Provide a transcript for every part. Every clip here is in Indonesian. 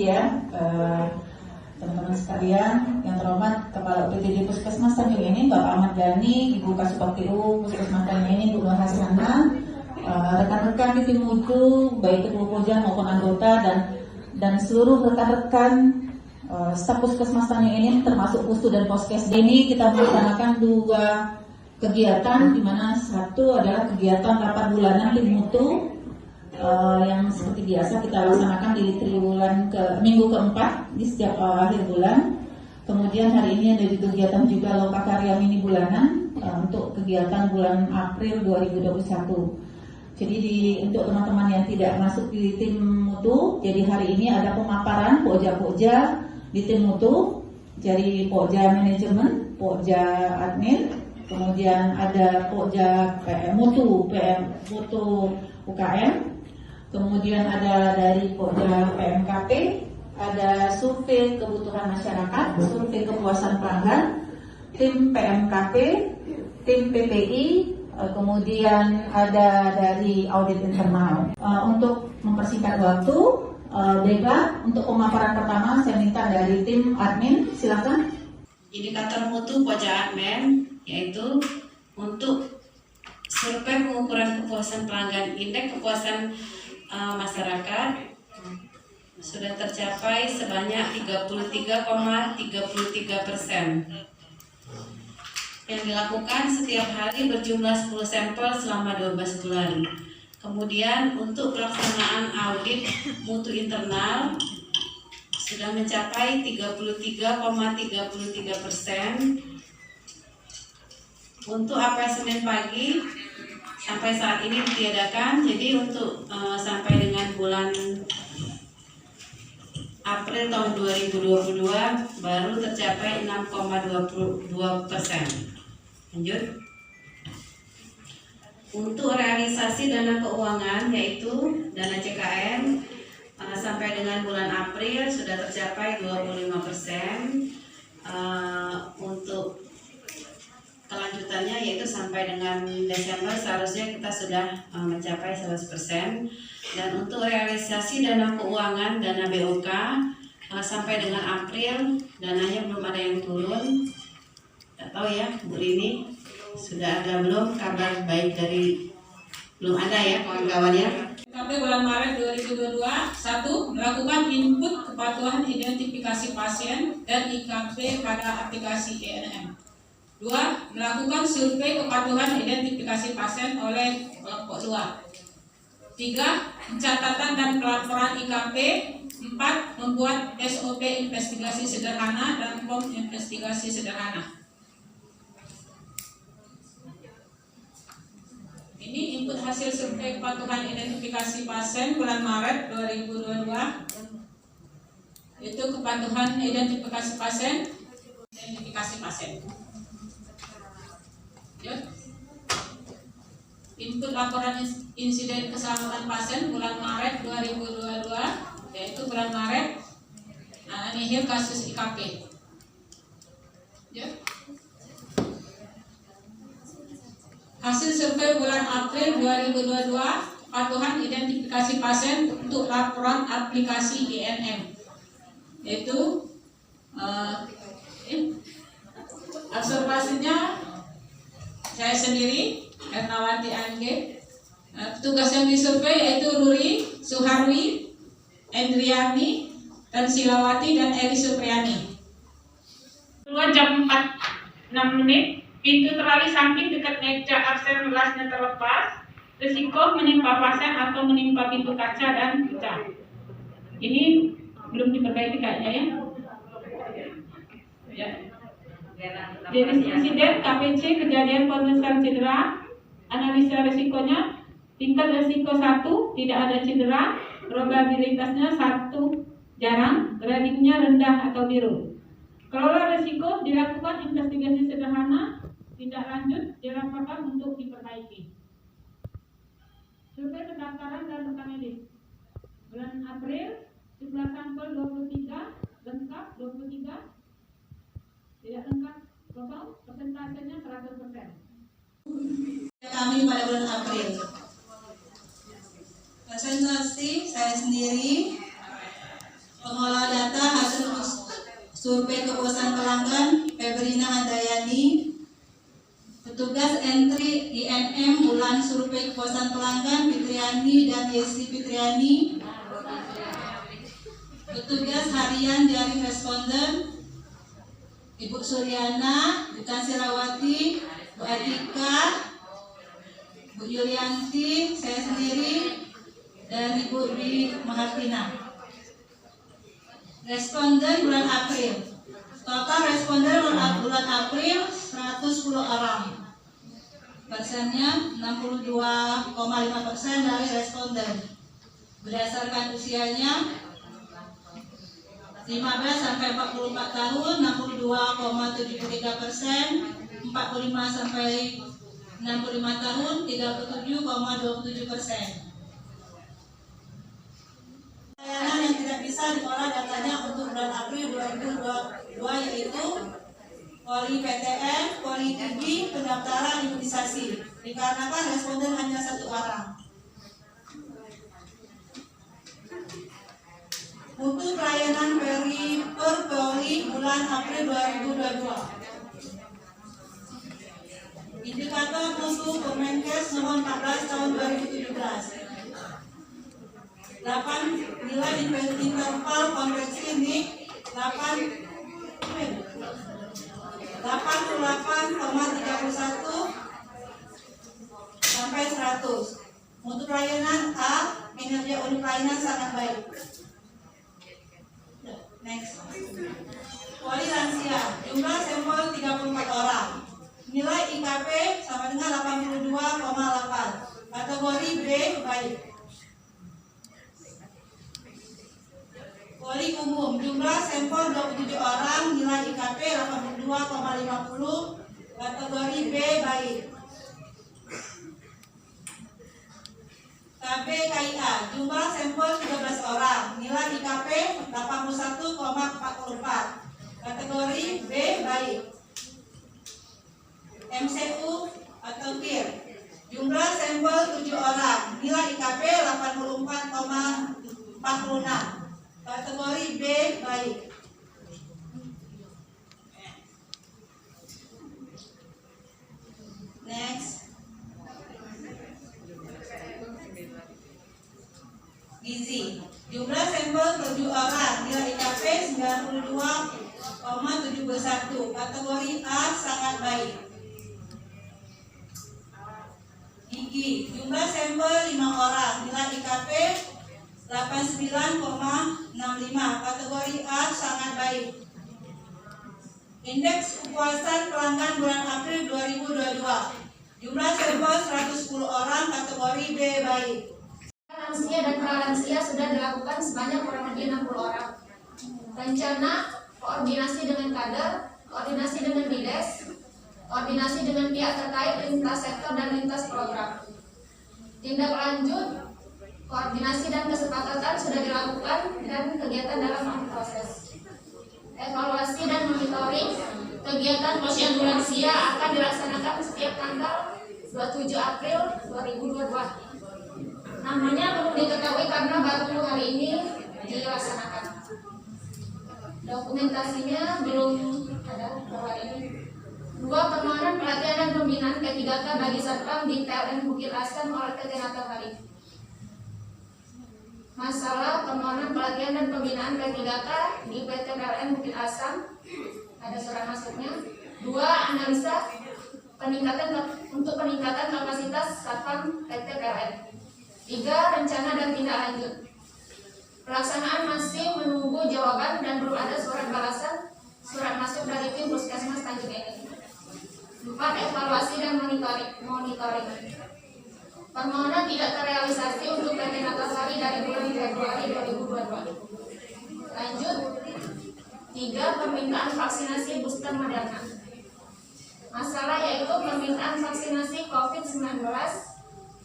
ya, teman-teman sekalian, yang terhormat Kepala UPTD Puskesmas Tanjung Enim, Bapak Ahmad Dhani, Ibu Kasubag TU Puskesmas Tanjung Enim, Bu Nur Hasanah, rekan-rekan di tim mutu, baik ketua pojam maupun anggota dan seluruh rekan-rekan staf Puskesmas Tanjung Enim, termasuk Pustu dan Poskes. Ini kita melaksanakan 2 kegiatan, di mana satu adalah kegiatan rapat bulanan tim mutu yang seperti biasa kita laksanakan di triwulan minggu keempat di setiap akhir bulan. Kemudian hari ini ada kegiatan juga Lokakarya mini bulanan untuk kegiatan bulan April 2021. Jadi untuk teman-teman yang tidak masuk di tim mutu, jadi hari ini ada pemaparan pokja-pokja di tim mutu, jadi pokja manajemen, pokja admin, kemudian ada pokja mutu UKM. Kemudian ada dari Pokja PMKP, ada survei kebutuhan masyarakat, survei kepuasan pelanggan, tim PMKP, tim PPI, kemudian ada dari audit internal. Untuk mempersingkat waktu, baiklah, untuk pemaparan pertama saya minta dari tim admin, silakan. Indikator mutu Pokja admin yaitu untuk survei pengukuran kepuasan pelanggan, indeks kepuasan masyarakat sudah tercapai sebanyak 33,33%. Yang dilakukan setiap hari berjumlah 10 sampel selama 12 bulan. Kemudian untuk pelaksanaan audit mutu internal sudah mencapai 33,33%. Untuk APS Senin pagi sampai saat ini ditiadakan, jadi untuk sampai dengan bulan April tahun 2022 baru tercapai 6,22%. Lanjut. Untuk realisasi dana keuangan yaitu dana CKN sampai dengan bulan April sudah tercapai 25%. Untuk kelanjutannya yaitu sampai dengan Desember seharusnya kita sudah mencapai 100%. Dan untuk realisasi dana keuangan, dana BOK sampai dengan April dananya belum ada yang turun. Tidak tahu ya Bu Rini sudah ada belum kabar baik dari, belum ada ya kawan-kawan ya. IKP bulan Maret 2022, 1. Melakukan input kepatuhan identifikasi pasien dan IKP pada aplikasi ENM. 2. Melakukan survei kepatuhan identifikasi pasien oleh kelompok 2. 3. Pencatatan dan pelaporan IKP. 4. Membuat SOP investigasi sederhana dan form investigasi sederhana. Ini input hasil survei kepatuhan identifikasi pasien bulan Maret 2022. Itu kepatuhan identifikasi pasien. Input laporan insiden keselamatan pasien bulan Maret 2022, yaitu bulan Maret nihil kasus IKP. Hasil survei bulan April 2022, kepatuhan identifikasi pasien untuk laporan aplikasi ENM, yaitu observasinya saya sendiri, Ernawati Angge. Petugas yang disurvei yaitu Ruri, Suharwi, Endriani, dan Silawati, dan Eli Supriyani. Keluar jam 4.06, pintu terali samping dekat meja absen gelasnya terlepas, risiko menimpa pasien atau menimpa pintu kaca dan pecah. Ini belum diperbaiki kayaknya ya. Jenis insiden KPC, kejadian penulisan cedera, analisa risikonya, tingkat risiko 1, tidak ada cedera, probabilitasnya 1, jarang, gradingnya rendah atau biru. Kelola risiko, dilakukan investigasi sederhana, tindak lanjut, diraporkan untuk diperbaiki. Survei pendaftaran dan rekam medis. Bulan April, jumlah sampel 23, lengkap 23, tidak lengkap kosong, persentasenya 100%. Kami pada bulan April. Presentasi saya sendiri Pengolah data hasil survei kepuasan pelanggan Febrina Handayani. Petugas entry INM ulang survei kepuasan pelanggan Fitriani dan Yesi Fitriani. Petugas harian jaring responden Ibu Suryana, Bu Kansirawati, Bu Atika, Bu Yulianti, saya sendiri, dan Ibu Dwi Mahartina. Responden bulan April. Total responden bulan April 110 orang. Persennya 62,5% dari responden. Berdasarkan usianya 15 sampai 44 tahun 62,73%, 45 sampai 65 tahun 37,27%. Layanan yang tidak bisa diolah datanya untuk bulan April 2022 yaitu poli PTN, poli TB, pendaftaran imunisasi. Dikarenakan responden hanya 1 orang. Untuk pelayanan peri per poli bulan April 2022. Indikator mutu Permenkes nomor 14 tahun 2017. 8 nilai interval konveksi NIK 88,31 sampai 100. Untuk pelayanan A, kinerja unit pelayanan sangat baik. Next. Poli lansia, jumlah sampel 34 orang. Nilai IKP sama dengan 82,8. Kategori B baik. Poli umum, jumlah sampel 27 orang, nilai IKP 82,50, kategori B baik. KB KIA, jumlah sampel 13 orang, nilai IKP 81,44, kategori B baik. MCU atau KIR, jumlah sampel 7 orang, nilai IKP 84,46. Kategori B baik. Next. Gizi. Jumlah sampel 7 orang, nilai IKP 92,71. Kategori A sangat baik. Gigi. Jumlah sampel 5 orang, nilai IKP 89,65. Kategori A sangat baik. Indeks kepuasan pelanggan bulan April 2022. Jumlah sampel 110 orang, kategori B baik. Lansia dan pralansia sudah dilakukan sebanyak kurang lebih 60 orang. Rencana koordinasi dengan kader, koordinasi dengan Dides, koordinasi dengan pihak terkait lintas sektor dan lintas program. Tindak lanjut koordinasi dan kesepakatan sudah dilakukan dan kegiatan dalam proses. Evaluasi dan monitoring kegiatan posyandu lansia akan dilaksanakan setiap tanggal 27 April 2022. Namanya belum diketahui karena baru hari ini dilaksanakan. Dokumentasinya belum ada hari ini. 2. Permohonan pelatihan dan pembinaan P3K bagi satpam di PLN Bukit Asam oleh PT Matahari. Masalah permohonan pelatihan dan pembinaan P3K di PT PLN Bukit Asam, ada surat masuknya. 2. Analisa untuk peningkatan kapasitas satpam PT PLN. 3. Rencana dan tindak lanjut. Pelaksanaan masih menunggu jawaban dan belum ada surat balasan surat masuk dari tim Puskesmas Tanjung ini. 4. Evaluasi dan monitoring. Permohonan tidak terrealisasi untuk PT Matahari dari bulan Februari 2022. Lanjut. 3. Permintaan vaksinasi booster Moderna. Masalah yaitu permintaan vaksinasi COVID-19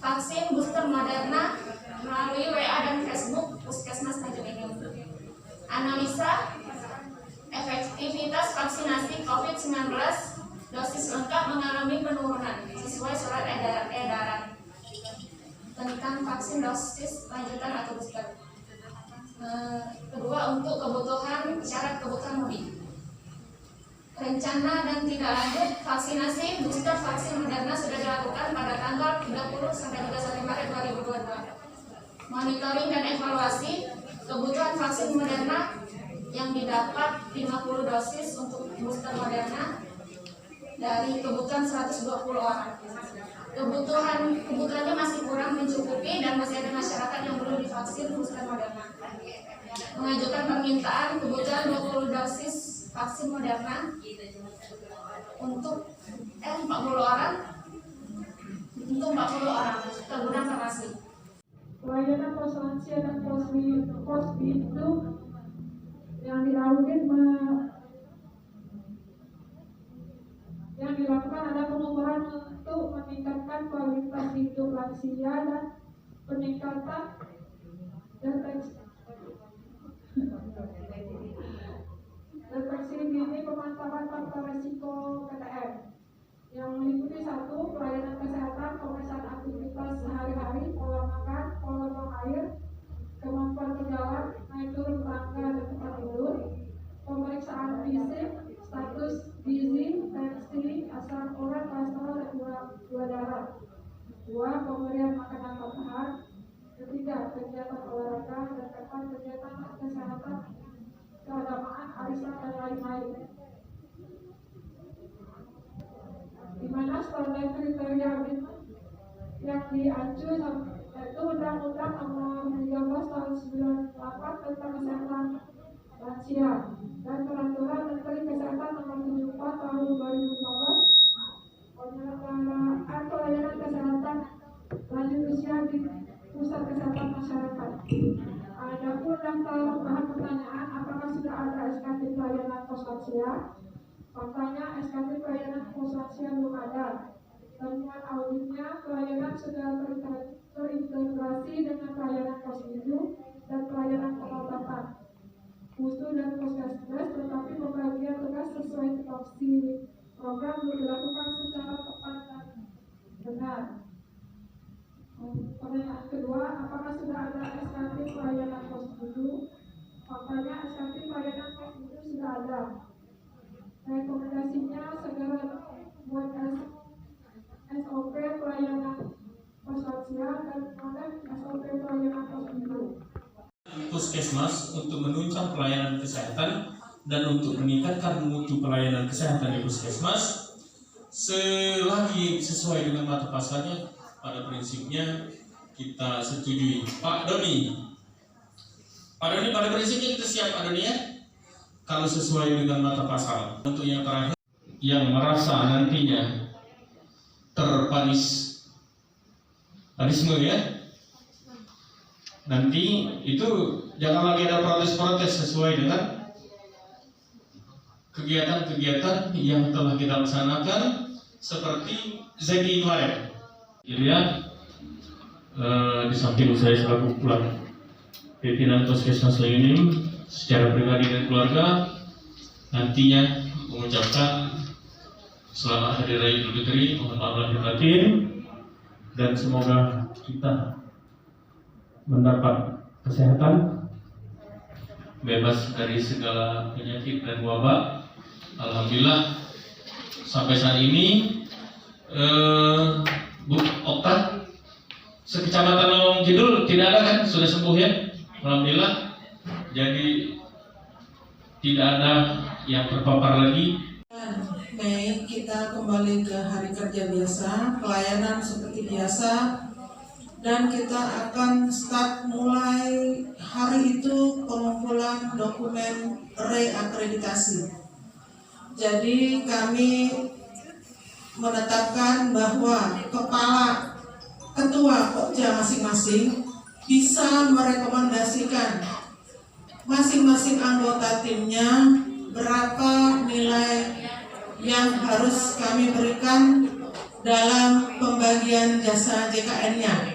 vaksin booster Moderna melalui WA dan Facebook Puskesmas Tanjung Enim. Analisa efektivitas vaksinasi COVID-19 dosis lengkap mengalami penurunan sesuai surat edaran tentang vaksin dosis lanjutan atau booster. Kedua, untuk syarat kebutuhan mudik. Rencana dan tindak lanjut vaksinasi booster vaksin Moderna sudah dilakukan pada tanggal 30 sampai 31 Maret 2022. Monitoring dan evaluasi kebutuhan vaksin Moderna yang didapat 50 dosis untuk booster Moderna dari kebutuhan 120 orang. Kebutuhannya masih kurang mencukupi dan masih ada masyarakat yang belum divaksin booster Moderna. Mengajukan permintaan kebutuhan 20 dosis vaksin Moderna untuk 40 orang ke gudang farmasi. Pelayanan pos lansia dan pos pintu yang diaudit yang dilakukan ada pengukuran untuk meningkatkan kualitas hidup lansia dan peningkatan deteksi dini pemantauan faktor resiko PTM yang meliputi 1. Pelayanan kesehatan, pemeriksaan aktivitas sehari-hari, pola makan, pola buang air, kemampuan berjalan, naik turun tangga dan tempat tidur, pemeriksaan fisik, status gizi, tensi, asam urat, kolesterol dan gula darah. 2. Pemberian makanan tambahan. 3. Kegiatan olahraga dan 4. Kegiatan kesehatan, keagamaan, arisan dan lain-lain. Di mana standar kriteria yang diacu yaitu Undang-Undang Nomor 13 Tahun 98 tentang Kesehatan Lansia dan Peraturan Menteri Kesehatan Nomor 74 Tahun 2015 penyelenggaraan pelayanan kesehatan lanjut usia di pusat kesehatan masyarakat. Adapun daftar bahan pertanyaan, apakah sudah ada SKT pelayanan pos lansia? Faktanya SKT pelayanan pos lansia belum ada. Temuan auditnya, pelayanan sudah terintegrasi dengan pelayanan pos pintu dan pelayanan pengobatan pustu dan puskesmas, tetapi pembagian tugas sesuai tupoksi program belum dilakukan secara tepat dan benar. Pertanyaan kedua, apakah sudah ada SKT pelayanan pos pintu? Faktanya SKT pelayanan pos pintu sudah ada. Rekomendasinya segera buat SOP pelayanan pos lansia dan model SOP pelayanan pos pintu. Puskesmas untuk menunjang pelayanan kesehatan dan untuk meningkatkan mutu pelayanan kesehatan di puskesmas selagi sesuai dengan mata pasalnya. Pada prinsipnya kita setujui. Pak Doni, pada prinsipnya kita siap Pak Doni ya, kalau sesuai dengan mata pasal. Untuk yang terakhir, yang merasa nantinya panisme ya, nanti itu jangan lagi ada protes-protes sesuai dengan kegiatan-kegiatan yang telah kita laksanakan seperti ZI kemarin. Dilihat di samping saya selaku pimpinan Puskesmas Leginim secara pribadi dan keluarga nantinya mengucapkan selamat Hari Raya Idul Fitri, mohon maaf lahir batin, dan semoga kita mendapat kesehatan, bebas dari segala penyakit dan wabak. Alhamdulillah sampai saat ini Bu Okta, sekecamatan Lawang Kidul tidak ada kan, sudah sembuh ya, alhamdulillah. Jadi tidak ada yang terpapar lagi. Baik, kita kembali ke hari kerja biasa, pelayanan seperti biasa, dan kita akan start mulai hari itu pengumpulan dokumen reakreditasi. Jadi kami menetapkan bahwa ketua Pokja masing-masing bisa merekomendasikan masing-masing anggota timnya berapa nilai yang harus kami berikan dalam pembagian jasa JKN-nya.